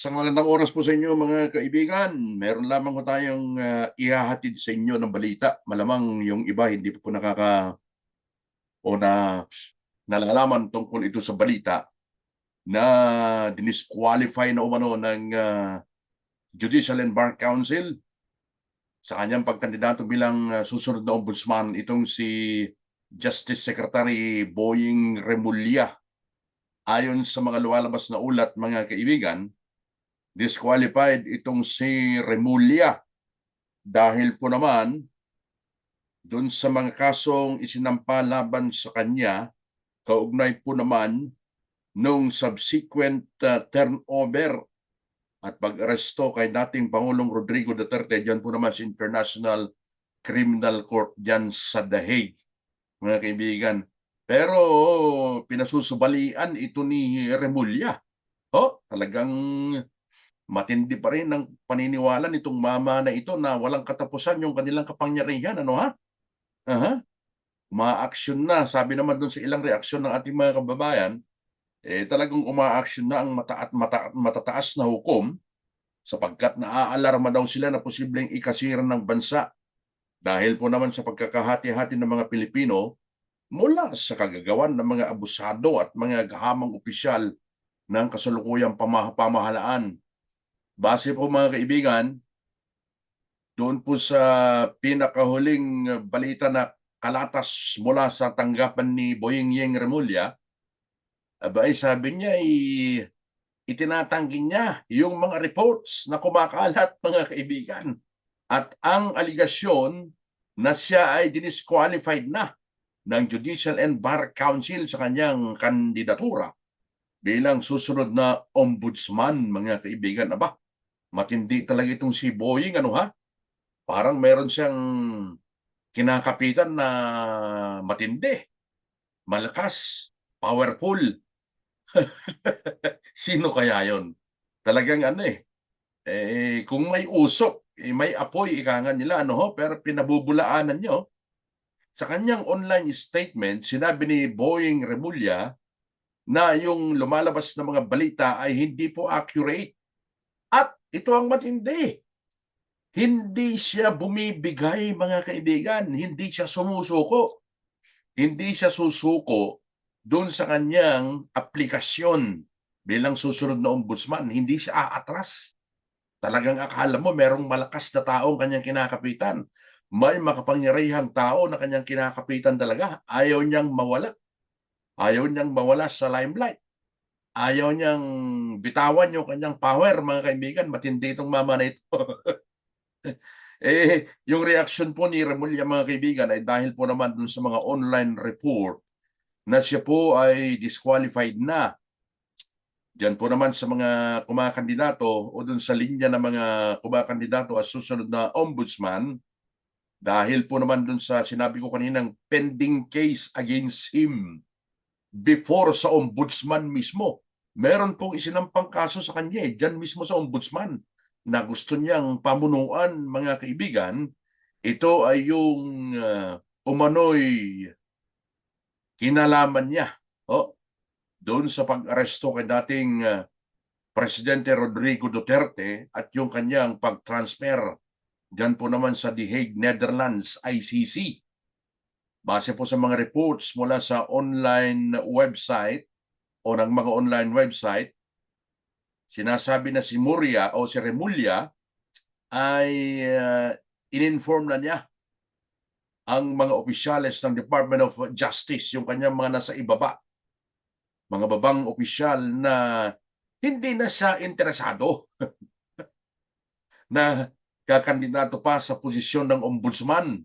Sa magandang oras po sa inyo mga kaibigan. Meron lamang po tayong ihahatid sa inyo ng balita. Malamang yung iba hindi po nakaka o nalalaman tungkol ito sa balita na dinisqualify na umano ng Judicial and Bar Council sa kanyang pagkandidato bilang susunod na ombudsman itong si Justice Secretary Boying Remulla. Ayon sa mga lumalabas na ulat mga kaibigan, disqualified itong si Remulla dahil po naman doon sa mga kasong isinampa laban sa kanya, kaugnay po naman nung subsequent turnover at pag-aresto kay dating Pangulong Rodrigo Duterte dyan po naman sa International Criminal Court dyan sa The Hague, mga kaibigan. Pero pinasusubalian ito ni Remulla. Talagang matindi pa rin ang paniniwala nitong mama na ito na walang katapusan yung kanilang kapangyarihan. Ano ha? Aha. Umaaksyon na. Sabi naman dun sa ilang reaksyon ng ating mga kababayan, talagang umaaksyon na ang matataas na hukom sapagkat naaalarma daw sila na posibleng ikasira ng bansa dahil po naman sa pagkakahati-hati ng mga Pilipino mula sa kagagawan ng mga abusado at mga gahamang opisyal ng kasalukuyang pamahalaan. Base po mga kaibigan, doon po sa pinakahuling balita na kalatas mula sa tanggapan ni Boying Yeng Remulla, abay sabi niya itinatanggi niya yung mga reports na kumakalat mga kaibigan. At ang aligasyon na siya ay dinisqualified na ng Judicial and Bar Council sa kanyang kandidatura bilang susunod na ombudsman mga kaibigan. Aba, matindi talaga itong si Boying, ano ha? Parang meron siyang kinakapitan na matindi, malakas, powerful. Sino kaya yon? Talagang kung may usok, may apoy, ikangan nila, ano ho, pero pinabubulaanan niyo. Sa kanyang online statement, sinabi ni Boying Remulla na yung lumalabas na mga balita ay hindi po accurate. At ito ang matindi. Hindi siya bumibigay, mga kaibigan. Hindi siya sumusuko. Hindi siya susuko doon sa kanyang aplikasyon bilang susunod na ombudsman. Hindi siya aatras. Talagang akala mo merong malakas na taong kanyang kinakapitan. May makapangyarihang tao na kanyang kinakapitan talaga. Ayaw niyang mawala. Ayaw niyang mawala sa limelight. Ayaw niyang bitawan yung kanyang power, mga kaibigan. Matindi itong mama na ito. Yung reaksyon po ni Remulla, mga kaibigan, ay dahil po naman dun sa mga online report na siya po ay disqualified na. Diyan po naman sa mga kumakandidato o dun sa linya ng mga kumakandidato as susunod na ombudsman, dahil po naman dun sa sinabi ko kaninang pending case against him before sa ombudsman mismo. Meron pong isinampang kaso sa kanya dyan mismo sa ombudsman na gusto niyang pamunuan, mga kaibigan. Ito ay yung umano'y kinalaman niya doon sa pag-aresto kay dating Presidente Rodrigo Duterte at yung kanyang pag-transfer dyan po naman sa The Hague, Netherlands, ICC. Base po sa mga reports mula sa online website o ng mga online website, sinasabi na si Muria o si Remulla ay in-inform na niya ang mga opisyales ng Department of Justice, yung kanyang mga nasa ibaba, mga babang opisyal na hindi na siya interesado na kakandidato pa sa posisyon ng ombudsman.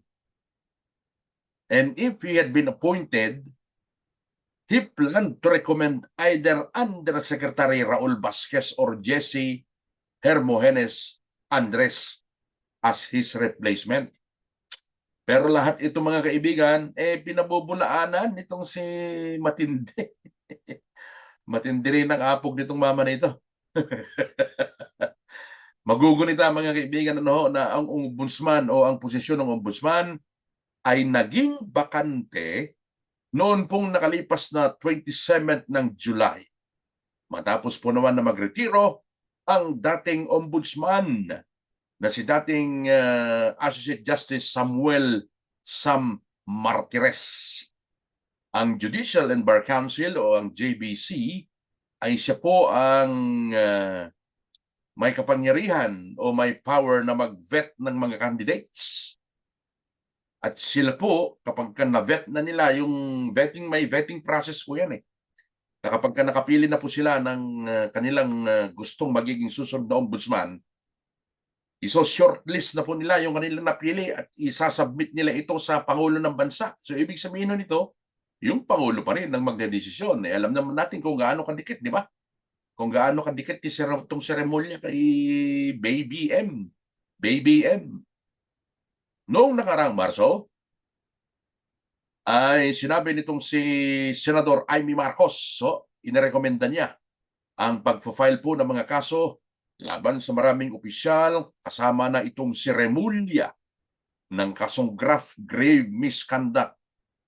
And if he had been appointed, he planned to recommend either Undersecretary Raul Vasquez or Jesse Hermogenes Andres as his replacement. Pero lahat ito mga kaibigan, pinabubulaanan nitong si Matindi. Matindi rin ang apog nitong mama nito. Magugunita mga kaibigan na ang ombudsman o ang posisyon ng ombudsman ay naging bakante noon pong nakalipas na 27th ng July. Matapos po naman na magretiro ang dating ombudsman na si dating Associate Justice Samuel Sam Martires. Ang Judicial and Bar Council o ang JBC ay siya po ang may kapangyarihan o may power na mag-vet ng mga candidates. At sila po, kapag na-vet na nila, yung vetting, may vetting process po yan eh. Na kapag nakapili na po sila ng kanilang gustong magiging susunod na ombudsman, iso-shortlist na po nila yung kanilang napili at isasubmit nila ito sa Pangulo ng Bansa. So, ibig sabihin nun ito, yung Pangulo pa rin ang magdedesisyon. Eh, alam naman natin kung gaano kadikit, di ba? Kung gaano kadikit itong seremolya kay Baby M. Baby M. Noong nakaraang Marso, ay sinabi nitong si Senador Amy Marcos, inirekomenda niya ang pag-file po ng mga kaso laban sa maraming opisyal, kasama na itong si Remulla ng kasong grave misconduct,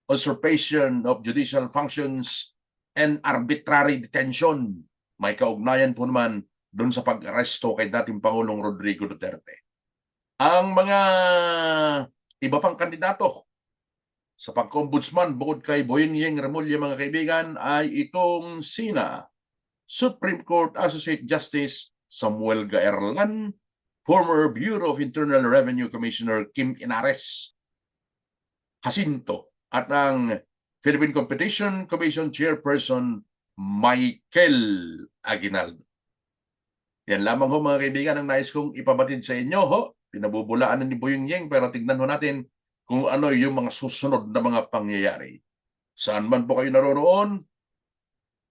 usurpation of judicial functions, and arbitrary detention. May kaugnayan po naman doon sa pag-aresto kay dating Pangulong Rodrigo Duterte. Ang mga iba pang kandidato sa pagka-ombudsman bukod kay Boyeng Remulla, mga kaibigan, ay itong sina Supreme Court Associate Justice Samuel Gaerlan, former Bureau of Internal Revenue Commissioner Kim Inares Jacinto, at ang Philippine Competition Commission Chairperson Michael Aguinaldo. Yan lamang ho, mga kaibigan, ang nais kong ipabatid sa inyo. Pinabubulaan ni Boyeng, pero tignan ho natin kung ano yung mga susunod na mga pangyayari. Saan man po kayo naroon,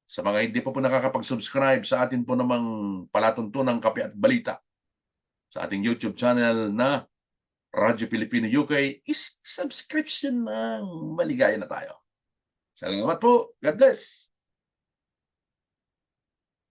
sa mga hindi pa po nakakapag-subscribe sa atin po namang palatuntunang kape at balita sa ating YouTube channel na Radyo Pilipino UK, is subscription ng maligaya na tayo. Salamat po. God bless.